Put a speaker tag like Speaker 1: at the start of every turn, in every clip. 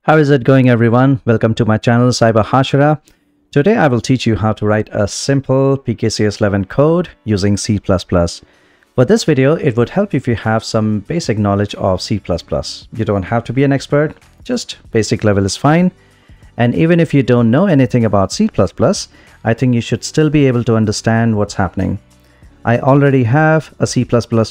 Speaker 1: How is it going, everyone? Welcome to my channel Cyber Hashira. Today I will teach you how to write a simple PKCS 11 code using C++. For this video, it would help if you have some basic knowledge of C++. You don't have to be an expert, just basic level is fine. And even if you don't know anything about C++, I think you should still be able to understand what's happening. I already have a C++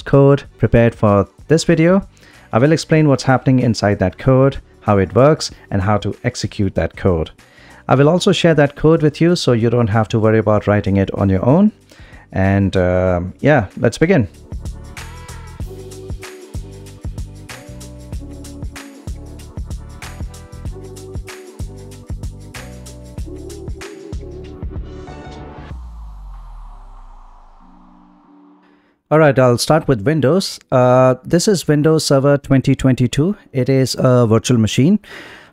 Speaker 1: code prepared for this video. I will explain what's happening inside that code, how it works, and how to execute that code. I will also share that code with you so you don't have to worry about writing it on your own. And yeah, let's begin. All right, I'll start with Windows. This is Windows Server 2022. It is a virtual machine.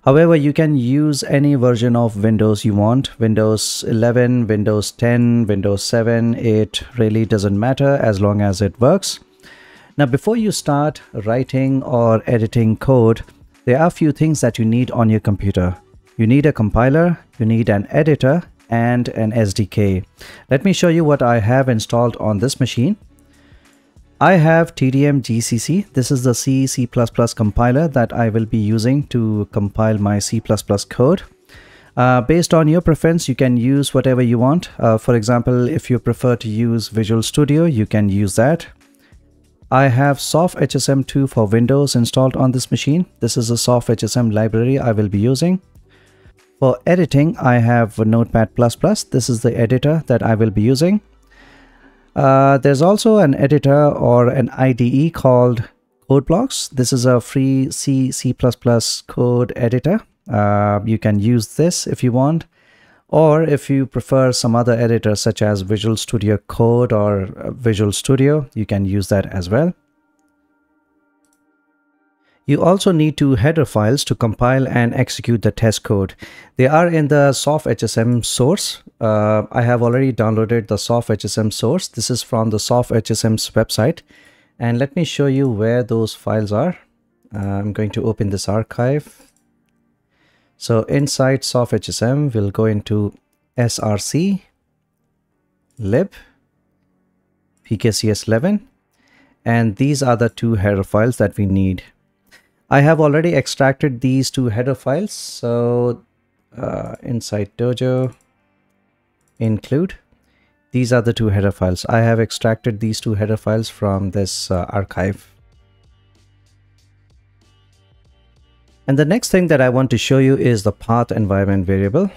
Speaker 1: However, you can use any version of Windows you want. Windows 11, Windows 10, Windows 7, it really doesn't matter as long as it works. Now, before you start writing or editing code, there are a few things that you need on your computer. You need a compiler, you need an editor, and an SDK. Let me show you what I have installed on this machine. I have TDM GCC. This is the C++ compiler that I will be using to compile my C++ code. Based on your preference, you can use whatever you want. For example, if you prefer to use Visual Studio, you can use that. I have SoftHSM2 for Windows installed on this machine. This is a SoftHSM library I will be using. For editing, I have Notepad++. This is the editor that I will be using. There's also an editor or an IDE called CodeBlocks. This is a free C++ code editor. You can use this if you want, or if you prefer some other editor such as Visual Studio Code or Visual Studio, you can use that as well. You also need two header files to compile and execute the test code. They are in the SoftHSM source. I have already downloaded the SoftHSM source. This is from the SoftHSM's website. And let me show you where those files are. I'm going to open this archive. So inside SoftHSM, we'll go into src, lib, PKCS 11. And these are the two header files that we need. I have already extracted these two header files. So inside Dojo, include, these are the two header files. I have extracted these two header files from this archive. And the next thing that I want to show you is the path environment variable.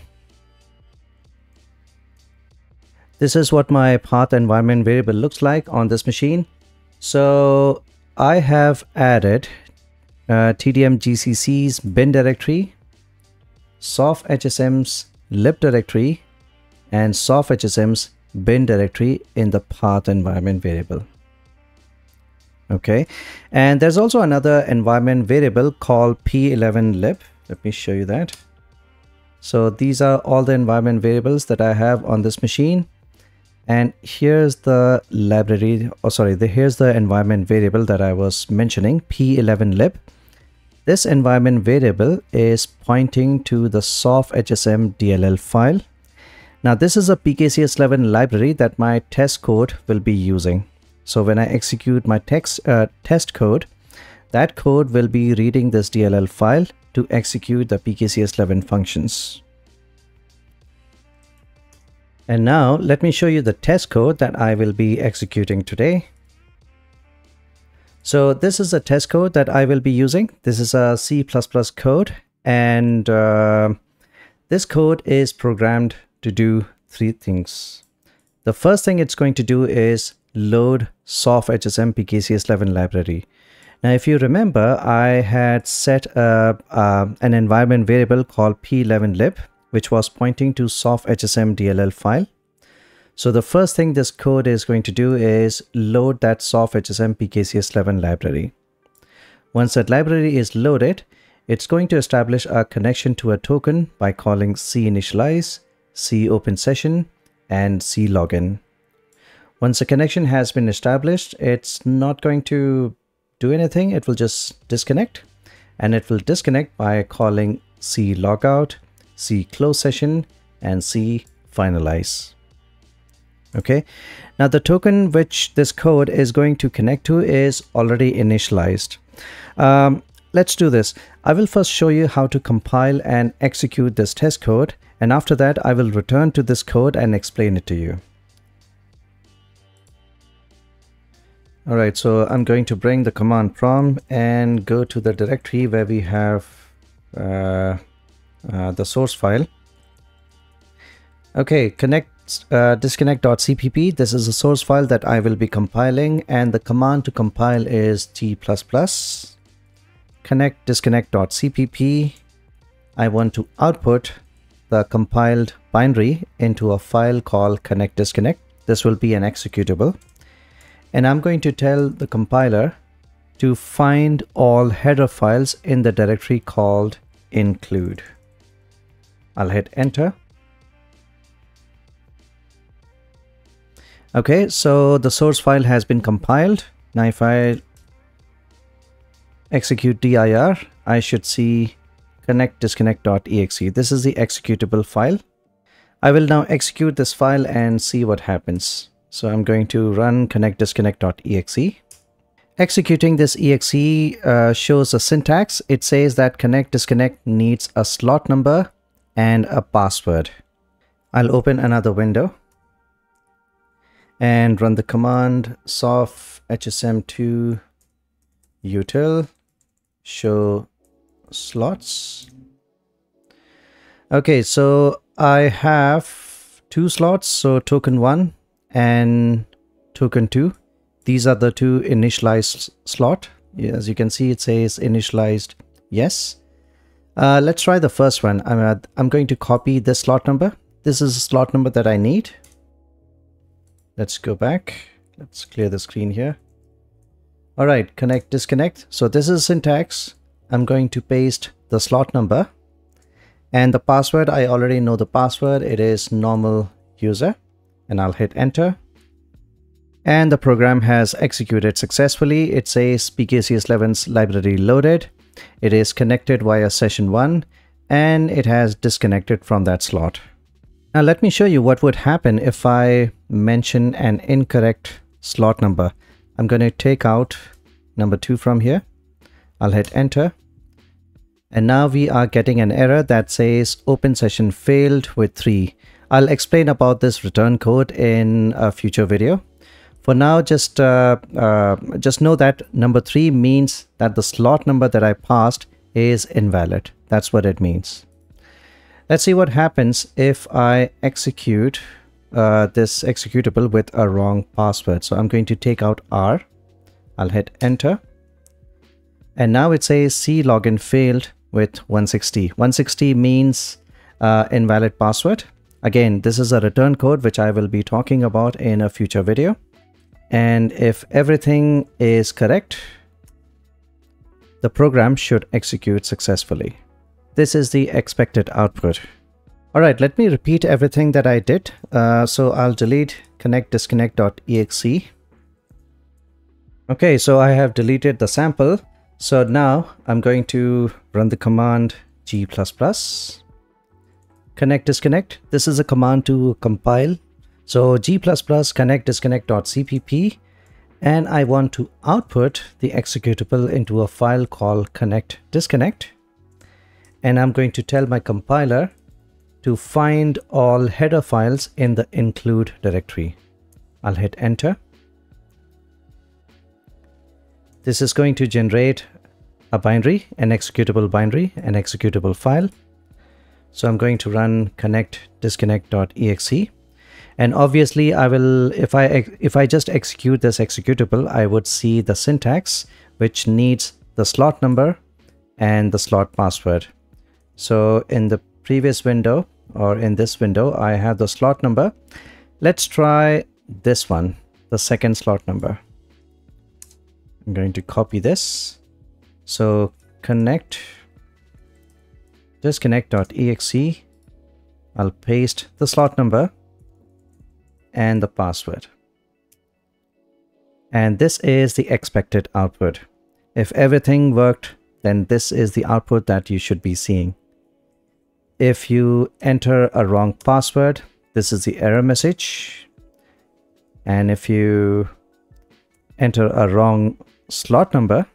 Speaker 1: This is what my path environment variable looks like on this machine. So I have added TDM GCC's bin directory, SoftHSM's lib directory, and SoftHSM's bin directory in the path environment variable. Okay, and there's also another environment variable called p11lib. Let me show you that. So these are all the environment variables that I have on this machine. And here's the library, here's the environment variable that I was mentioning, p11lib. This environment variable is pointing to the SoftHSM DLL file. Now this is a PKCS 11 library that my test code will be using. So when I execute my test code, that code will be reading this DLL file to execute the PKCS 11 functions. And now let me show you the test code that I will be executing today. So this is a test code that I will be using. This is a C++ code, and this code is programmed to do three things. The first thing it's going to do is load SoftHSM PKCS 11 library. Now, if you remember, I had set an environment variable called p11lib, which was pointing to SoftHSM DLL file. So the first thing this code is going to do is load that SoftHSM PKCS 11 library. Once that library is loaded, it's going to establish a connection to a token by calling cinitialize, copen-session, and clogin. Once a connection has been established, it's not going to do anything. It will just disconnect, and it will disconnect by calling C logout, C close session, and C finalize. Okay, now the token which this code is going to connect to is already initialized. Let's do this. I will first show you how to compile and execute this test code, and after that I will return to this code and explain it to you. Alright, so I'm going to bring the command prompt and go to the directory where we have the source file. Okay, disconnect.cpp. This is a source file that I will be compiling, and the command to compile is T++. Connect disconnect.cpp. I want to output the compiled binary into a file called connect disconnect. This will be an executable. And I'm going to tell the compiler to find all header files in the directory called include. I'll hit enter. Okay, so the source file has been compiled. Now if I execute dir, I should see connect disconnect.exe. This is the executable file. I will now execute this file and see what happens. So I'm going to run connect disconnect.exe. Executing this exe shows a syntax. It says that connect disconnect needs a slot number and a password. I'll open another window and run the command soft hsm2 util show slots. Okay, so I have two slots, so token 1 and token 2. These are the two initialized slot. As you can see, it says initialized yes. Let's try the first one. I'm going to copy this slot number. This is the slot number that I need. Let's go back. Let's clear the screen here. All right, connect disconnect. So this is syntax. I'm going to paste the slot number, and the password, I already know the password. It is normal user, and I'll hit enter. And the program has executed successfully. It says PKCS 11's library loaded. It is connected via session 1, and it has disconnected from that slot. Now let me show you what would happen if I mention an incorrect slot number. I'm going to take out number 2 from here. I'll hit enter. And now we are getting an error that says open session failed with 3. I'll explain about this return code in a future video. For now, just know that number 3 means that the slot number that I passed is invalid. That's what it means. Let's see what happens if I execute this executable with a wrong password. So I'm going to take out R. I'll hit enter. And now it says C login failed with 160. 160 means invalid password. Again, this is a return code which I will be talking about in a future video. And if everything is correct, the program should execute successfully. This is the expected output. All right, let me repeat everything that I did. So I'll delete connect disconnect.exe. Okay, so I have deleted the sample. So now I'm going to run the command g++. Connect disconnect. This is a command to compile. So g++ connect disconnect.cpp. And I want to output the executable into a file called connect disconnect. And I'm going to tell my compiler to find all header files in the include directory. I'll hit enter. This is going to generate a binary, an executable file. So I'm going to run connect disconnect.exe. And obviously I will, if I just execute this executable, I would see the syntax, which needs the slot number and the slot password. So in the previous window, or in this window, I have the slot number. Let's try this one, the second slot number. I'm going to copy this. So connect disconnect.exe. I'll paste the slot number and the password. And this is the expected output. If everything worked, then this is the output that you should be seeing. if you enter a wrong password, this is the error message. And if you enter a wrong slot number,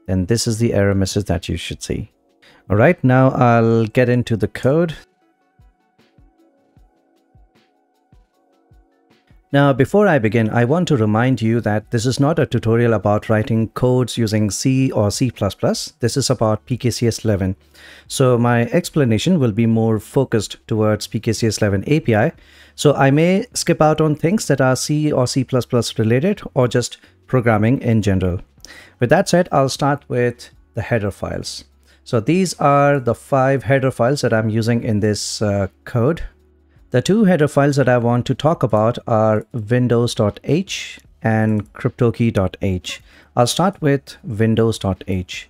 Speaker 1: then this is the error message that you should see. All right, now I'll get into the code. Now, before I begin, I want to remind you that this is not a tutorial about writing codes using C or C++. This is about PKCS 11. So my explanation will be more focused towards PKCS 11 API. So I may skip out on things that are C or C++ related or just programming in general. With that said, I'll start with the header files. So these are the 5 header files that I'm using in this code. The 2 header files that I want to talk about are windows.h and cryptokey.h. I'll start with windows.h.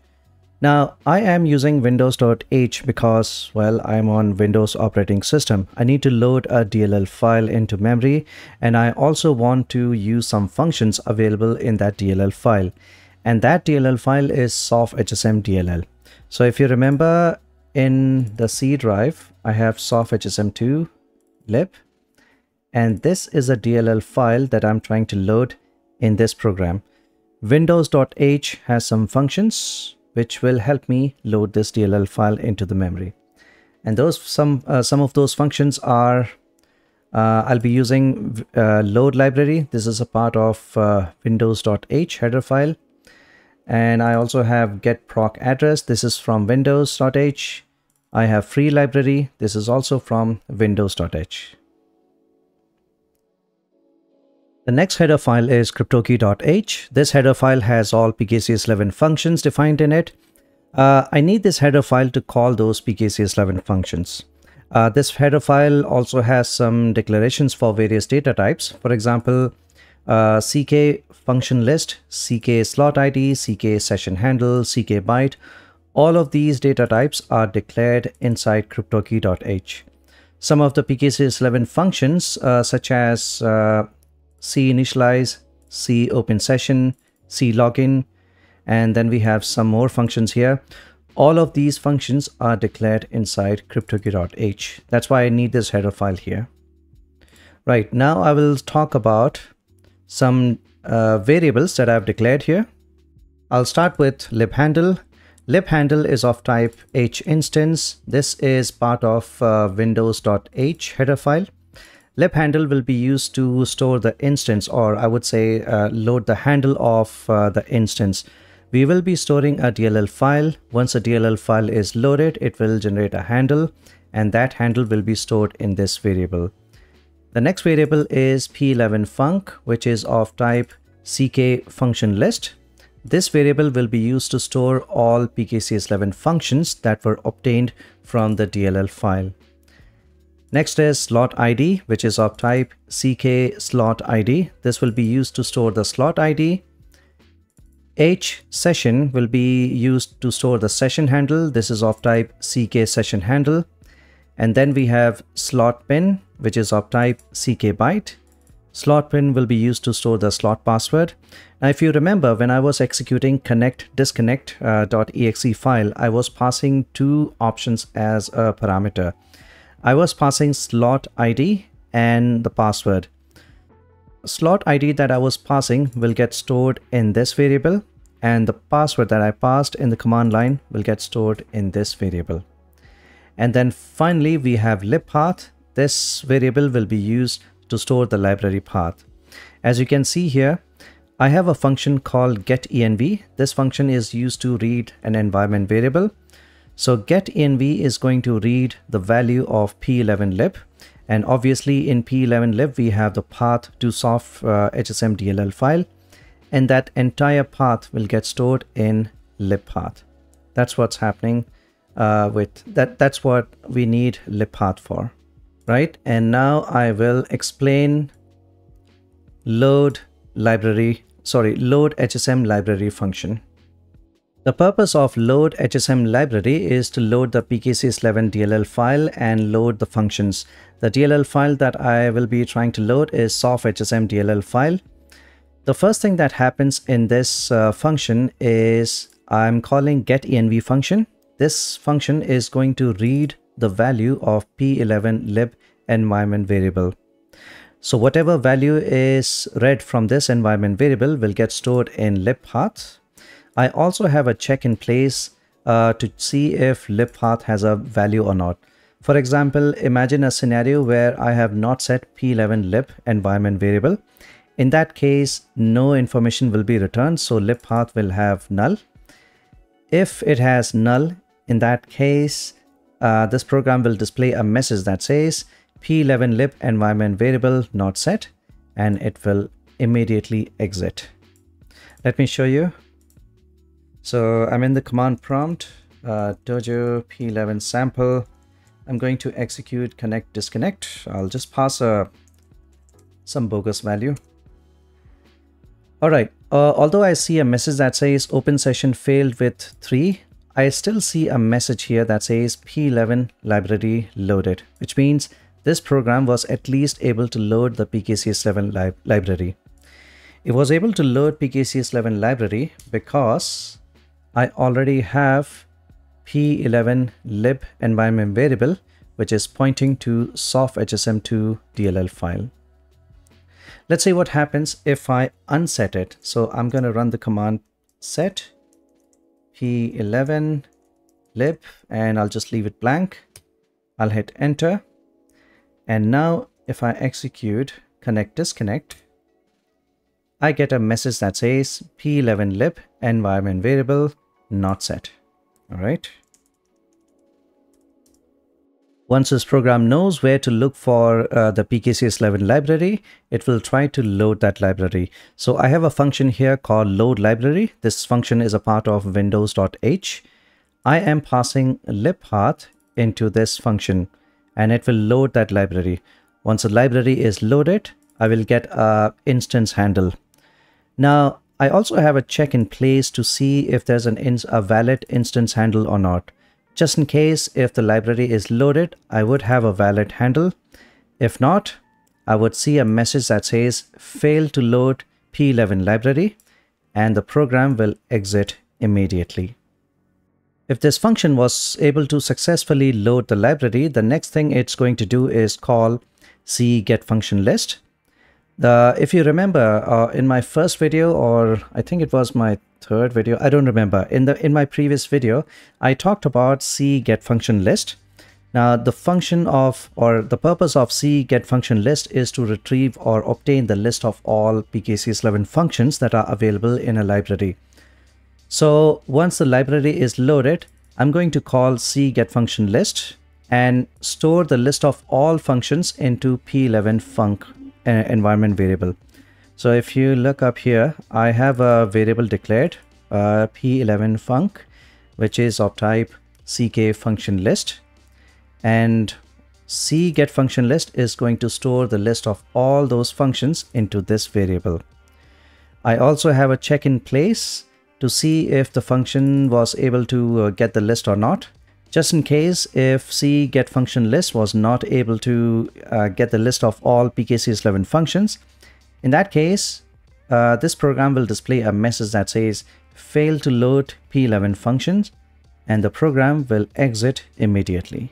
Speaker 1: Now, I am using windows.h because, well, I'm on Windows operating system. I need to load a DLL file into memory, and I also want to use some functions available in that DLL file. And that DLL file is sofhsm DLL. So if you remember, in the C drive, I have sofhsm2 lib, and this is a DLL file that I'm trying to load in this program. Windows.h has some functions which will help me load this DLL file into the memory, and those some of those functions are I'll be using load library. This is a part of windows.h header file, and I also have get proc address. This is from windows.h. I have free library. This is also from windows.h. The next header file is cryptokey.h. This header file has all PKCS 11 functions defined in it. I need this header file to call those PKCS 11 functions. This header file also has some declarations for various data types. For example, CK function list, CK slot ID, CK session handle, CK byte. All of these data types are declared inside cryptokey.h. Some of the PKCS 11 functions such as C initialize, C open session, C login, and then we have some more functions here. All of these functions are declared inside cryptokey.h. That's why I need this header file here. Right, now I will talk about some variables that I've declared here. I'll start with libhandle. Libhandle is of type h instance. This is part of windows.h header file. Libhandle will be used to store the instance, or I would say load the handle of the instance. We will be storing a DLL file. Once a DLL file is loaded, it will generate a handle, and that handle will be stored in this variable. The next variable is p11func, which is of type ck function list. This variable will be used to store all PKCS 11 functions that were obtained from the DLL file. Next is slot ID, which is of type ck slot ID. This will be used to store the slot ID. H session will be used to store the session handle. This is of type ck session handle. And then we have slot pin, which is of type ck byte. Slot pin will be used to store the slot password. Now, if you remember, when I was executing connect disconnect.exe file, I was passing 2 options as a parameter. I was passing slot ID and the password. Slot ID that I was passing will get stored in this variable, and the password that I passed in the command line will get stored in this variable. And then finally, we have libpath. This variable will be used to store the library path. As you can see here, I have a function called getEnv. This function is used to read an environment variable. So getEnv is going to read the value of p11lib, and obviously in p11lib we have the path to sofhsm DLL file, and that entire path will get stored in libpath. That's what's happening with that. That's what we need libpath for. Right, and now I will explain load hsm library function. The purpose of load hsm library is to load the PKCS 11 DLL file and load the functions. The DLL file that I will be trying to load is sofhsm DLL file. The first thing that happens in this function is I'm calling getEnv function. This function is going to read the value of p11 lib environment variable. So whatever value is read from this environment variable will get stored in libpath. I also have a check in place to see if libpath has a value or not. For example, imagine a scenario where I have not set p11 lib environment variable. In that case, no information will be returned, so libpath will have null. If it has null, in that case, this program will display a message that says p11 lib environment variable not set, and it will immediately exit. Let me show you. So I'm in the command prompt, dojo p11 sample. I'm going to execute connect disconnect. I'll just pass some bogus value. All right, although I see a message that says open session failed with 3, I still see a message here that says p11 library loaded, which means this program was at least able to load the PKCS11 library. It was able to load PKCS11 library because I already have p11 lib environment variable, which is pointing to sofhsm2 DLL file. Let's see what happens if I unset it. So I'm going to run the command set p11 lib, and I'll just leave it blank. I'll hit enter. And now if I execute connect disconnect, I get a message that says p11 lib environment variable not set. All right. Once this program knows where to look for the PKCS11 library, it will try to load that library. So I have a function here called load library. This function is a part of windows.h. I am passing libpath into this function, and it will load that library. Once the library is loaded, I will get a instance handle. Now, I also have a check in place to see if there's a valid instance handle or not. Just in case, if the library is loaded, I would have a valid handle. If not, I would see a message that says fail to load p11 library, and the program will exit immediately. If this function was able to successfully load the library, the next thing it's going to do is call cGetFunctionList. If you remember, in my first video, or I think it was my third video, I don't remember. In my previous video, I talked about cGetFunctionList. Now, the function of, or the purpose of cGetFunctionList is to retrieve or obtain the list of all PKCS11 functions that are available in a library. So once the library is loaded, I'm going to call cGetFunctionList and store the list of all functions into p11 func environment variable. So if you look up here, I have a variable declared p11 func, which is of type cGetFunctionList, and cGetFunctionList is going to store the list of all those functions into this variable. I also have a check in place to see if the function was able to get the list or not. Just in case, if cGetFunctionList was not able to get the list of all PKCS11 functions, in that case, this program will display a message that says fail to load p11 functions, and the program will exit immediately.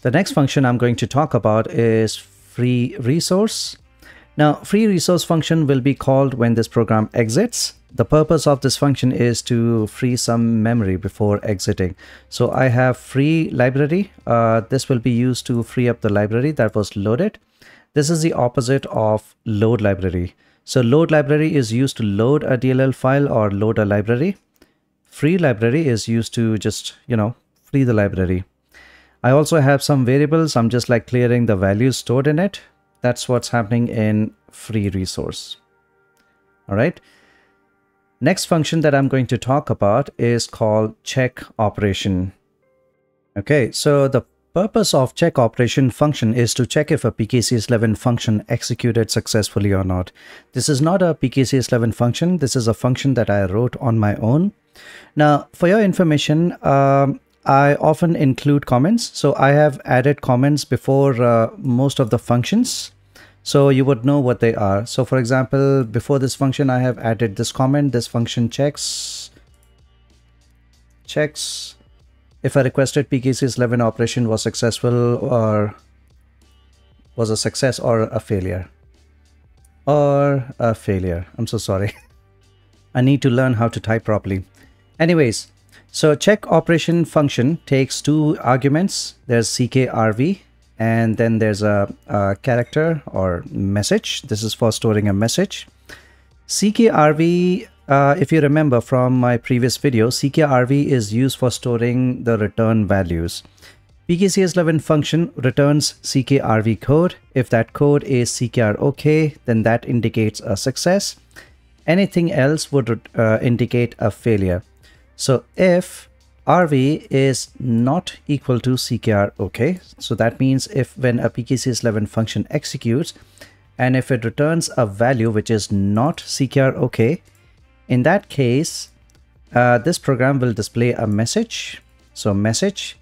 Speaker 1: The next function I'm going to talk about is free resource. Now, free resource function will be called when this program exits. The purpose of this function is to free some memory before exiting. So I have free library. This will be used to free up the library that was loaded. This is the opposite of load library. So load library is used to load a DLL file or load a library. Free library is used to just, free the library. I also have some variables. I'm just like clearing the values stored in it. That's what's happening in free resource. All right. Next function that I'm going to talk about is called check operation. Okay, so the purpose of check operation function is to check if a PKCS11 function executed successfully or not. This is not a PKCS11 function. This is a function that I wrote on my own. Now, for your information, I often include comments. So I have added comments before most of the functions, so you would know what they are. So for example, before this function, I have added this comment. This function checks if a requested PKCS 11 operation was successful or was a success or a failure. I'm so sorry. I need to learn how to type properly. Anyways, so check operation function takes two arguments. There's ckrv and then there's a character or message. This is for storing a message. ckrv, if you remember from my previous video, ckrv is used for storing the return values. PKCS 11 function returns ckrv code. If that code is ckr OK, then that indicates a success. Anything else would indicate a failure. So if rv is not equal to ckr OK, so that means if when a PKCS 11 function executes and if it returns a value which is not ckr OK, in that case, this program will display a message. So message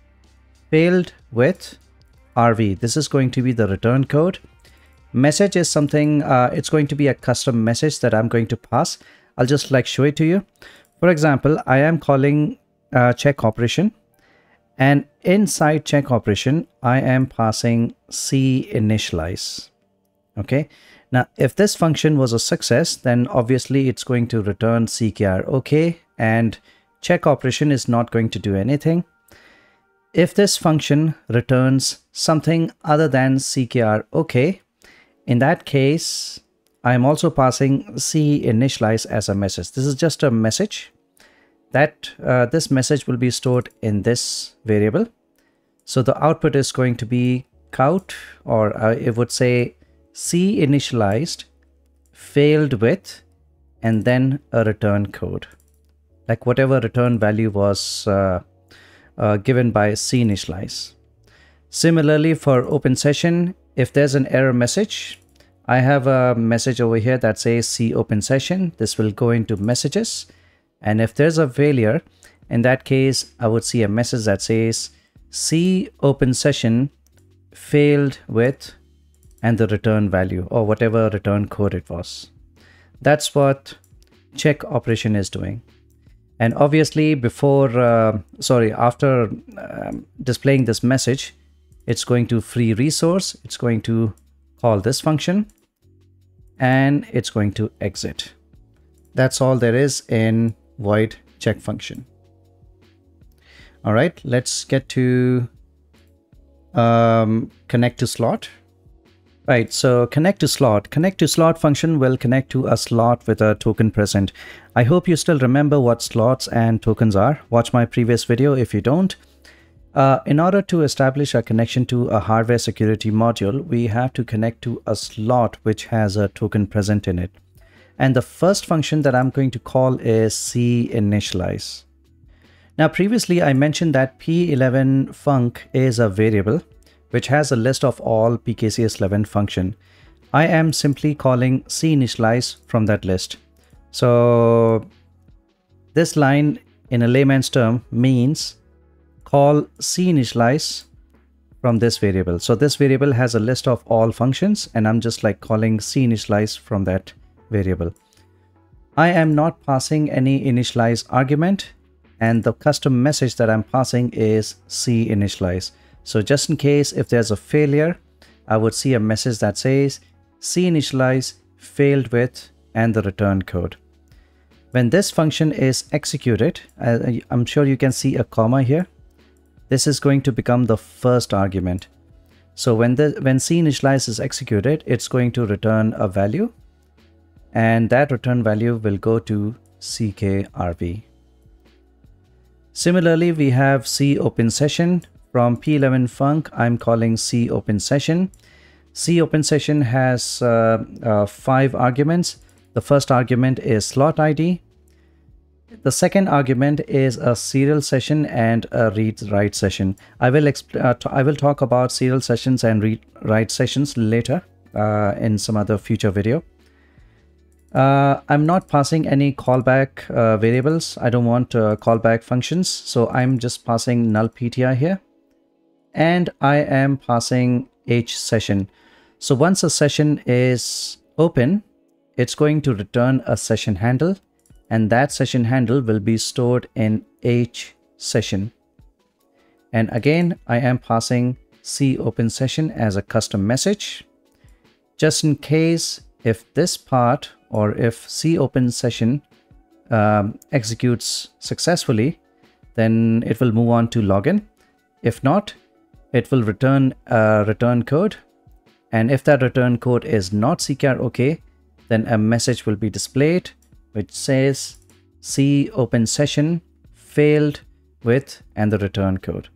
Speaker 1: failed with rv. This is going to be the return code. Message is something, it's going to be a custom message that I'm going to pass. I'll just show it to you. For example, I am calling check operation, and inside check operation, I am passing c initialize. Okay. Now, if this function was a success, then obviously it's going to return ckr OK, and check operation is not going to do anything. If this function returns something other than ckr OK, in that case, I'm also passing c initialize as a message. This is just a message that this message will be stored in this variable. So the output is going to be count, or it would say c initialized failed with, and then a return code, like whatever return value was given by c initialize. Similarly, for open session, if there's an error message, I have a message over here that says c open session. This will go into messages. And if there's a failure, in that case, I would see a message that says c open session failed with, and the return value or whatever return code it was. That's what check operation is doing. And obviously after displaying this message, it's going to free resource. It's going to call this function and it's going to exit. That's all there is in void check function. All right, let's get to connect to slot. Right, so connect to slot function will connect to a slot with a token present. I hope you still remember what slots and tokens are. Watch my previous video if you don't. In order to establish a connection to a hardware security module, we have to connect to a slot which has a token present in it. And the first function that I'm going to call is c initialize. Now previously I mentioned that p11 func is a variable which has a list of all PKCS 11 function. I am simply calling c initialize from that list. So this line in a layman's term means call c initialize from this variable. So this variable has a list of all functions and I'm just calling c initialize from that variable. I am not passing any initialize argument, and the custom message that I'm passing is c initialize. So just in case if there's a failure, I would see a message that says c initialize failed with and the return code. When this function is executed, I'm sure you can see a comma here. This is going to become the first argument. So when c initialize is executed, it's going to return a value, and that return value will go to ckrv. Similarly, we have c open session. From p11 func, I'm calling c open session. C open session has 5 arguments. The first argument is slot ID. The second argument is a serial session and a read-write session. I will talk about serial sessions and read-write sessions later in some other future video. I'm not passing any callback variables. I don't want callback functions, so I'm just passing null PTI here. And I am passing h session. So once a session is open, it's going to return a session handle, and that session handle will be stored in h session. And again, I am passing C open session as a custom message. Just in case if this part or if C open session executes successfully, then it will move on to login. If not, it will return a return code. And if that return code is not CCAR OK, then a message will be displayed which says C open session failed with and the return code.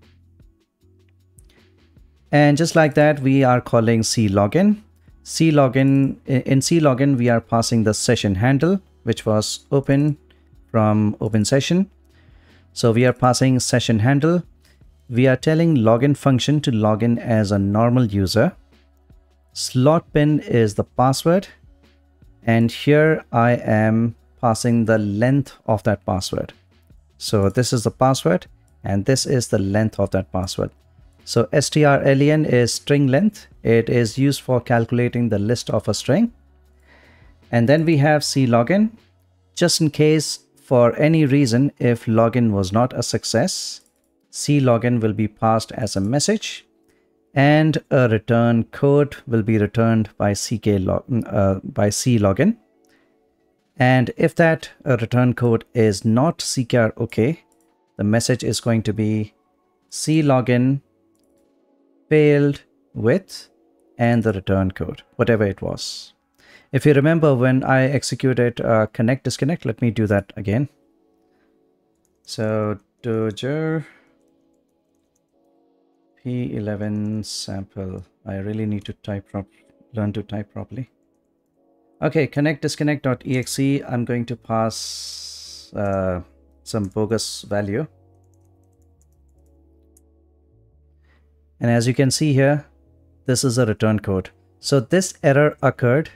Speaker 1: And just like that, we are calling C login. C login, in C login, we are passing the session handle, which was open from open session. So we are passing session handle. We are telling login function to log in as a normal user. Slot pin is the password. And here I am passing the length of that password. So this is the password and this is the length of that password. So strlen is string length. It is used for calculating the list of a string. And then we have C login. Just in case for any reason, if login was not a success, C login will be passed as a message and a return code will be returned by C login. And if that return code is not CCAR OK, the message is going to be C login failed with and the return code, whatever it was. If you remember when I executed connect disconnect, let me do that again. So Doger P11 sample. I really need to learn to type properly. Okay, connect disconnect.exe. I'm going to pass some bogus value. And as you can see here, this is a return code. So this error occurred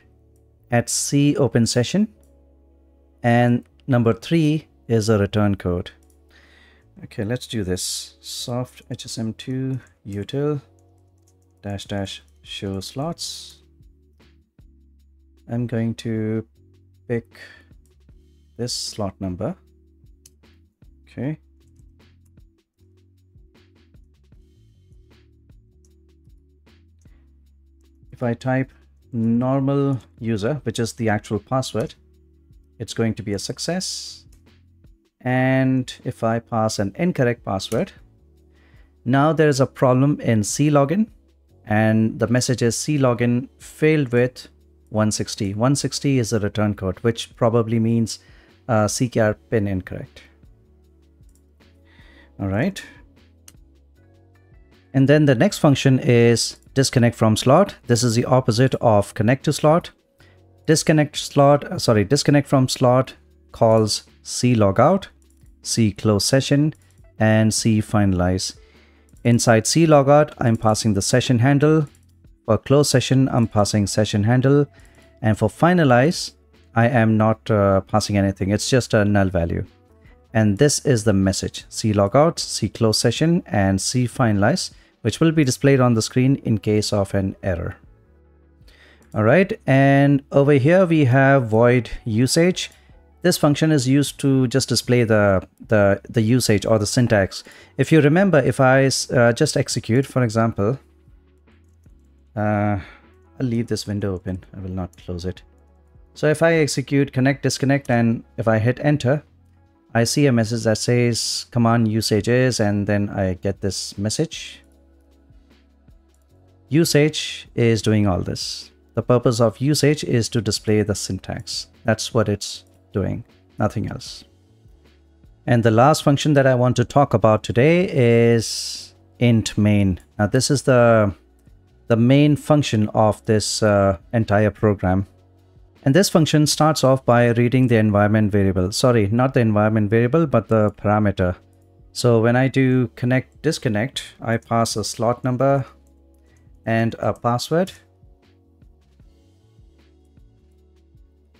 Speaker 1: at C open session and number 3 is a return code. Okay, let's do this. Soft HSM2 util -- show slots. I'm going to pick this slot number. Okay. If I type normal user, which is the actual password, it's going to be a success. And if I pass an incorrect password, now there is a problem in C login and the message is C login failed with 160. 160 is the return code, which probably means CCAR pin incorrect. All right. And then the next function is disconnect from slot. This is the opposite of connect to slot. Disconnect from slot calls C logout, C close session, and C finalize. Inside C logout, I'm passing the session handle. For close session, I'm passing session handle. And for finalize, I am not passing anything. It's just a null value. And this is the message: C logout, C close session, and C finalize, which will be displayed on the screen in case of an error. All right, and over here we have void usage. This function is used to just display the usage or the syntax. If you remember, if I just execute, for example, I'll leave this window open. I will not close it. So if I execute connect disconnect and if I hit enter, I see a message that says command usage is, and then I get this message. Usage is doing all this. The purpose of usage is to display the syntax. That's what it's doing, nothing else. And the last function that I want to talk about today is int main. Now this is the main function of this entire program. And this function starts off by reading the environment variable. Sorry, not the environment variable, but the parameter. So when I do connect disconnect, I pass a slot number and a password.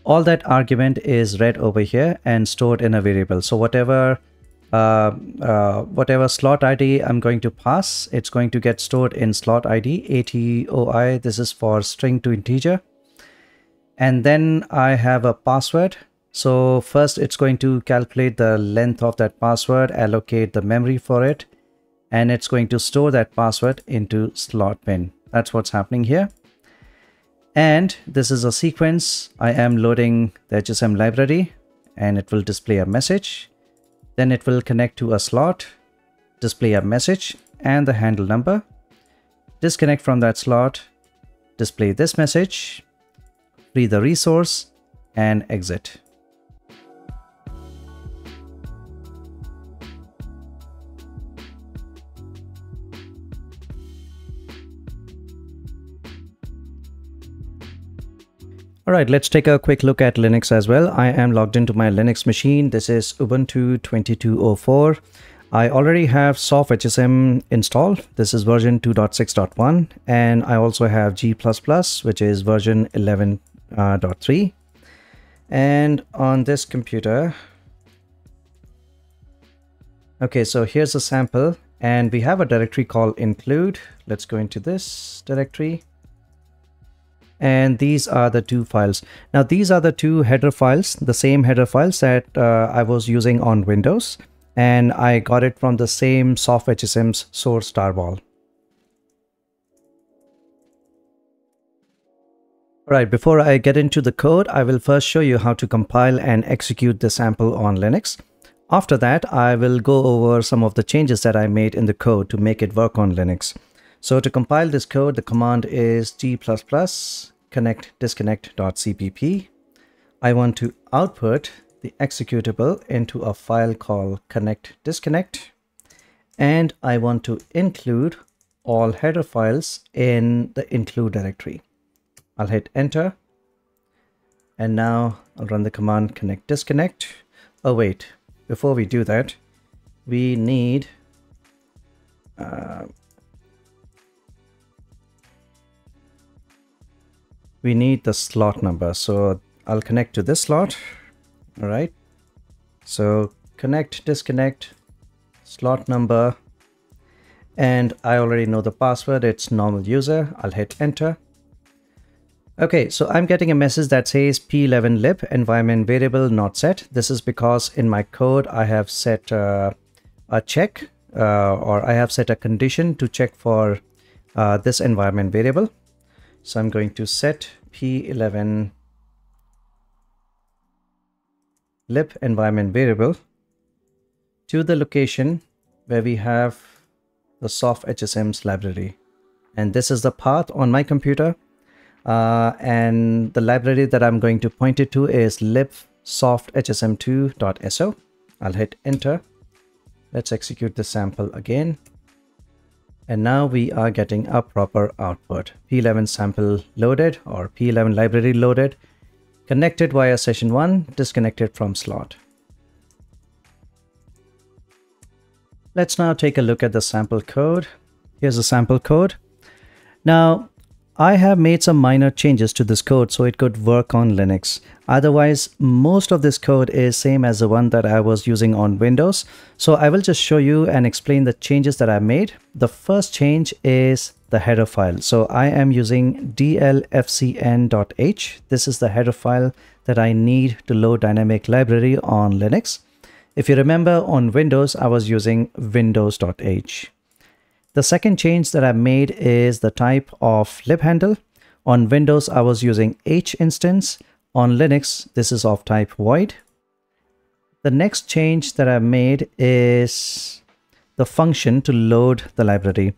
Speaker 1: All that argument is read over here and stored in a variable. So whatever slot ID I'm going to pass, it's going to get stored in slot ID ATOI. This is for string to integer. And then I have a password. So first it's going to calculate the length of that password, allocate the memory for it, and it's going to store that password into slot bin. That's what's happening here. And this is a sequence. I am loading the HSM library and it will display a message. Then it will connect to a slot, display a message and the handle number. Disconnect from that slot, display this message, free the resource and exit. All right, let's take a quick look at Linux as well. I am logged into my Linux machine. This is Ubuntu 22.04. I already have softhsm installed. This is version 2.6.1. And I also have G++, which is version 11.3. And on this computer, okay, so here's a sample. And we have a directory called include. Let's go into this directory. And these are the two files. Now these are the two header files, the same header files that I was using on Windows, and I got it from the same softhsm's source tarball. All right, before I get into the code, I will first show you how to compile and execute the sample on Linux. After that, I will go over some of the changes that I made in the code to make it work on Linux. So to compile this code, the command is g++ connect disconnect.cpp. I want to output the executable into a file called connect disconnect, and I want to include all header files in the include directory. I'll hit enter, and now I'll run the command connect disconnect. Oh wait, before we do that, we need the slot number. So I'll connect to this slot. All right, so connect disconnect slot number, and I already know the password. It's normal user. I'll hit enter. Okay, so I'm getting a message that says p11 lib environment variable not set. This is because in my code I have set a check or I have set a condition to check for this environment variable. So I'm going to set p11 lib environment variable to the location where we have the softhsm's library, and this is the path on my computer, and the library that I'm going to point it to is lib softhsm2.so. I'll hit enter. Let's execute the sample again. And now we are getting a proper output. P11 sample loaded, or P11 library loaded, connected via session 1, disconnected from slot. Let's now take a look at the sample code. Here's the sample code. Now, I have made some minor changes to this code so it could work on Linux. Otherwise, most of this code is same as the one that I was using on Windows. So I will just show you and explain the changes that I made. The first change is the header file. So I am using dlfcn.h. This is the header file that I need to load dynamic library on Linux. If you remember, on Windows, I was using windows.h. The second change that I made is the type of lib handle. On Windows, I was using h instance. On Linux, this is of type void. The next change that I made is the function to load the library.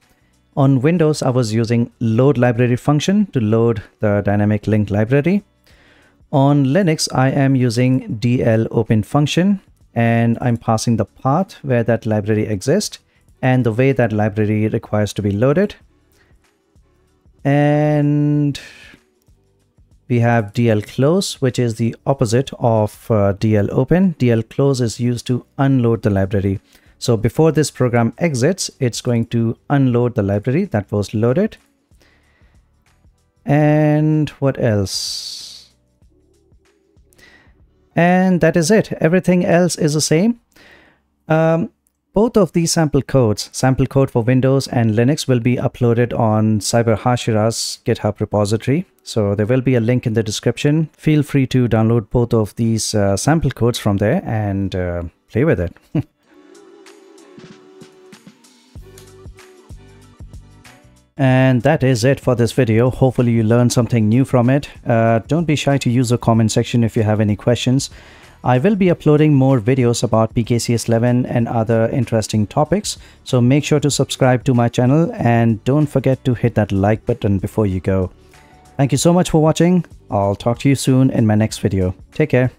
Speaker 1: On Windows, I was using load library function to load the dynamic link library. On Linux, I am using dl open function, and I'm passing the path where that library exists and the way that library requires to be loaded. And we have dl close, which is the opposite of dl open. Dl close is used to unload the library. So before this program exits, it's going to unload the library that was loaded. And what else? And that is it. Everything else is the same. Both of these sample code for Windows and Linux, will be uploaded on Cyber Hashira's GitHub repository. So there will be a link in the description. Feel free to download both of these sample codes from there and play with it. And that is it for this video. Hopefully you learned something new from it. Don't be shy to use the comment section if you have any questions. I will be uploading more videos about PKCS 11 and other interesting topics. So make sure to subscribe to my channel and don't forget to hit that like button before you go. Thank you so much for watching. I'll talk to you soon in my next video. Take care.